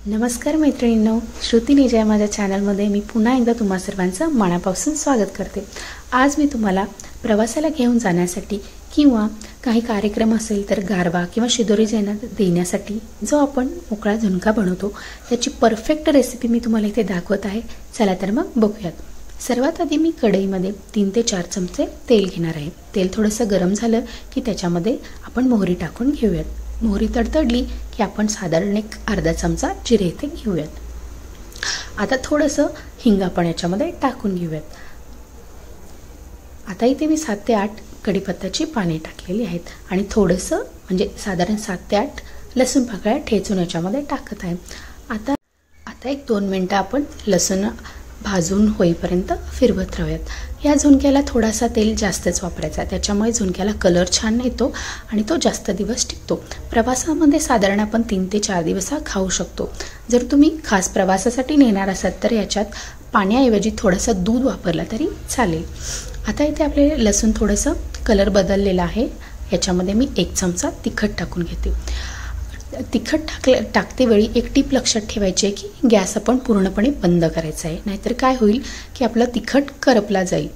नमस्कार मैत्रिणींनो, श्रुती निजय माझ्या चॅनलमध्ये मी पुन्हा एकदा तुम्हा सर्वांचं मनापासून स्वागत करते। आज मी तुम्हाला प्रवासाला घेऊन जाण्यासाठी किंवा काही कार्यक्रम असेल तर गारवा किंवा शिदोरी देण्यासाठी जो आपण मोकळा झुणका बनवतो त्याची परफेक्ट रेसिपी मी तुम्हाला इथे दाखवत आहे। चला तर मग बघूयात। सर्वात आधी मी कढईमध्ये 3 ते 4 चमचे तेल घेणार आहे। तेल थोडंसं गरम झालं की त्याच्यामध्ये आपण मोहरी टाकून घेऊयात। मोहरी तडतडली की आपण साधारण एक अर्धा चमचा जिरे इथे घेऊयात। आता थोडंसं हिंग आपण याच्यामध्ये टाकून घेऊयात। आता इथे मी 7 ते 8 कढीपत्त्याची पाने टाकलेली आहेत आणि थोडंसं म्हणजे साधारण 7 ते 8 लसूण पाकळ्या ठेचून याच्यामध्ये टाकत आहे। आता एक 2 मिनिटं आपण लसूण भाजून होईपर्यंत फिरवत राहूयात। या झुणक्याला थोडासा तेल जास्तच वापरायचा, त्याच्यामुळे झुणक्याला कलर छान येतो आणि तो जास्त दिवस टिकतो। प्रवासामध्ये साधारण आपण 3 ते 4 दिवस हा खाऊ शकतो। जर तुम्ही खास प्रवासासाठी नेणार असाल तर याच्यात पाण्याऐवजी थोडंसं दूध वापरलं तरी चालेल। आता इथे आपले लसूण थोडंसं कलर बदललेला आहे। याच्यामध्ये मी 1 चमचा तिखट टाकून घेते। तिखट टाकते वेळी एक टीप लक्षात ठेवायची आहे की गॅस आपण पूर्णपणे बंद करायचा आहे, नाहीतर काय होईल की आपलं तिखट करपला जाईल।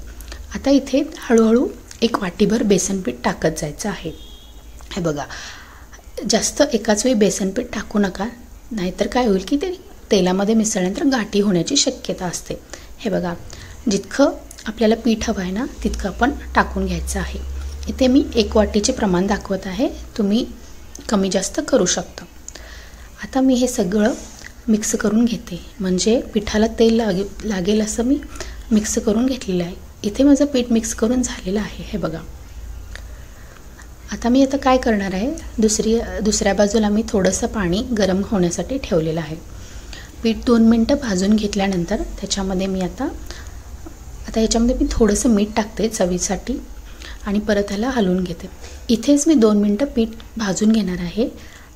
आता इथे हळूहळू 1 वाटीभर बेसन पीठ टाकत जायचं आहे। हे बघा, जास्त एकाच वेळी बेसन पीठ टाकू नका, नाहीतर काय होईल की ते तेलामध्ये मिसळल्यानंतर गाठी होण्याची शक्यता असते। हे बघा, जितकं आपल्याला पीठ हवं आहे ना तितकं आपण टाकून घ्यायचं आहे। इथे मी 1 वाटीचे प्रमाण दाखवत आहे, तुम्ही कमी जास्त करू शकता। आता मी हे सगळं मिक्स करून घेते, म्हणजे पिठाला तेल लागेल असं मी मिक्स करून घेतलेलं आहे। इथे माझं पीठ मिक्स करून झालेलं आहे। हे बघा, आता मी काय करणार आहे, दुसऱ्या बाजूला मी थोडंसं पाणी गरम होण्यासाठी ठेवलेलं आहे। पीठ 2 मिनिटं भाजून घेतल्यानंतर त्याच्यामध्ये मी आता याच्यामध्ये मी थोडंसं मीठ टाकते चवीसाठी आणि परत ह्याला हलवून घेते। इथेच मी 2 मिनिटं पीठ भाजून घेणार आहे।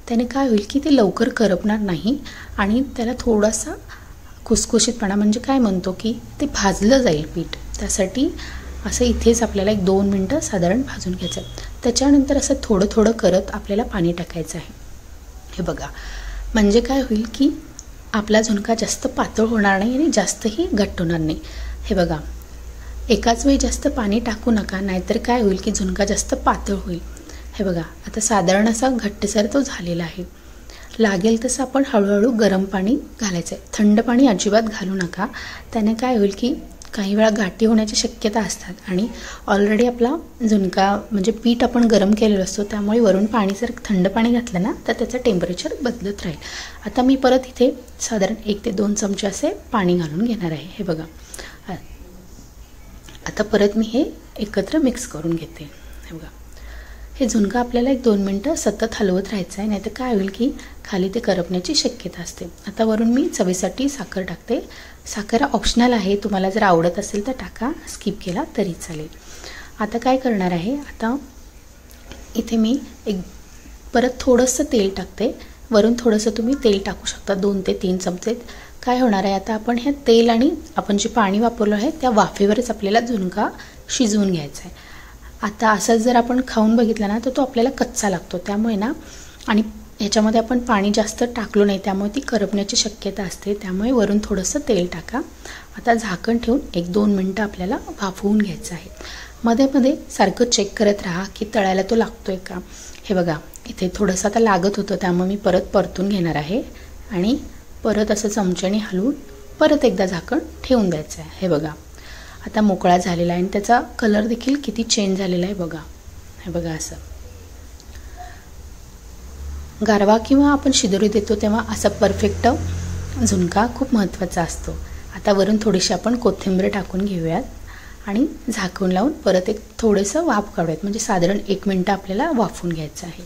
त्याने काय होईल की ते लवकर करपणार नाही आणि त्याला थोडासा खुसखुशीतपणा, म्हणजे काय म्हणतो की ते भाजलं जाईल पीठ, त्यासाठी असं इथेच आपल्याला 1-2 मिनिटं साधारण भाजून घ्यायचं। त्याच्यानंतर असं थोडं थोडं करत आपल्याला पाणी टाकायचं आहे। हे बघा, म्हणजे काय होईल की आपला झुणका जास्त पातळ होणार नाही आणि जास्तही घट्ट होणार नाही। हे बघा, एकाच वेळी जास्त पाणी टाकू नका, नाहीतर काय होईल की झुणका जास्त पातळ होईल। हे बघा, आता साधारण असा घट्टसर तो झालेला आहे। लागेल तसं आपण हळूहळू गरम पाणी घालायचं आहे, थंड पाणी अजिबात घालू नका। त्याने काय होईल की काही वेळा गाठी होण्याची शक्यता असतात आणि ऑलरेडी आपला झुणका म्हणजे पीठ आपण गरम केलेलं असतो, त्यामुळे वरून पाणी जर थंड पाणी घातलं ना तर त्याचं टेम्परेचर बदलत राहील। आता मी परत इथे साधारण 1 ते 2 चमचे असे पाणी घालून घेणार आहे। हे बघा, आता परत मी हे एकत्र मिक्स करून घेते। हे बघा, हे झुणका आपल्याला 1-2 मिनिटं सतत हलवत राहायचं आहे, नाहीतर काय होईल की खाली ते करपण्याची शक्यता असते। आता वरून मी चवीसाठी साखर टाकते। साखर ऑप्शनल आहे, तुम्हाला जर आवडत असेल तर टाका, स्किप केला तरी चालेल। आता काय करणार आहे, आता इथे मी परत थोडंसं तेल टाकते। वरून थोडंसं तुम्ही तेल टाकू शकता, 2 ते 3 चमचे। काय होणार आहे, आता आपण हे तेल आणि आपण जे पाणी वापरलं आहे त्या वाफेवरच आपल्याला झुणका शिजवून घ्यायचा आहे। आता असंच जर आपण खाऊन बघितला ना तर तो आपल्याला कच्चा लागतो, त्यामुळे ना, आणि ह्याच्यामध्ये आपण पाणी जास्त टाकलो नाही त्यामुळे ती करपण्याची शक्यता असते, त्यामुळे वरून थोडंसं तेल टाका। आता झाकण ठेवून 1-2 मिनिटं आपल्याला वाफवून घ्यायचं आहे। मध्ये मध्ये सारखं चेक करत राहा की तळायला तो लागतोय का। हे बघा, इथे थोडंसं आता लागत होतं, त्यामुळे मी परतून घेणार आहे आणि परत असं चमच्याने हलवून परत एकदा झाकण ठेवून द्यायचं आहे। हे बघा, आता मोकळा झालेला आहे आणि त्याचा कलर देखील किती चेंज झालेला आहे बघा। हे बघा, असं गारवा किंवा आपण शिदोरी देतो तेव्हा असा परफेक्ट झुणका खूप महत्त्वाचा असतो। आता वरून थोडीशी आपण कोथिंबीर टाकून घेऊयात आणि झाकून लावून परत एक थोडंसं वाफ काढूयात, म्हणजे साधारण 1 मिनिटं आपल्याला वाफवून घ्यायचं आहे।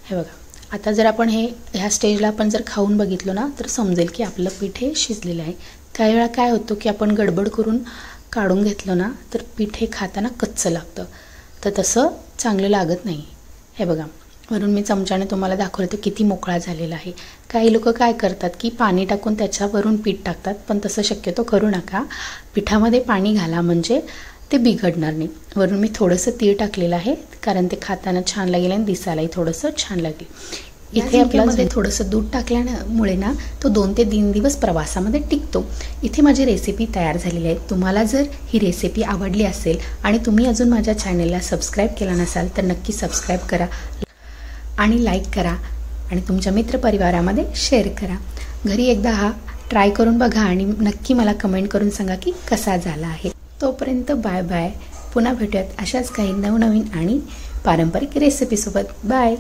हे बघा, आता जर आपण ह्या स्टेजला आपण जर खाऊन बघितलो ना तर समजेल की आपलं पीठ हे शिजलेलं आहे। काही वेळा काय होतं की आपण गडबड करून काढून घेतलं ना तर पीठ हे खाताना कच्चं लागतं, तर तसं चांगलं लागत नाही। हे बघा, वरून मी चमच्याने तुम्हाला दाखवलं तर किती मोकळा झालेला आहे। काही लोक काय करतात की पाणी टाकून त्याच्यावरून पीठ टाकतात, पण तसं शक्यतो करू नका। पिठामध्ये पाणी घाला, म्हणजे ते बिघडणार नाही। वरून मी थोडंसं तीळ टाकलेलं आहे, कारण ते खाताना छान लागेल आणि दिसायलाही थोडंसं छान लागेल। इथे आपल्यामध्ये थोडंसं दूध टाकल्यामुळे ना तो 2 ते 3 दिवस प्रवासामध्ये टिकतो। इथे माझी रेसिपी तयार झालेली आहे। तुम्हाला जर ही रेसिपी आवडली असेल आणि तुम्ही अजून माझ्या चॅनलला सबस्क्राईब केला नसाल तर नक्की सबस्क्राईब करा आणि लाईक करा आणि तुमच्या मित्रपरिवारामध्ये शेअर करा। घरी एकदा हा ट्राय करून बघा आणि नक्की मला कमेंट करून सांगा की कसा झाला आहे। तोपर्यंत बाय बाय। पुन्हा भेटूयात अशाच काही नवनवीन आणि पारंपरिक रेसिपीसोबत। बाय।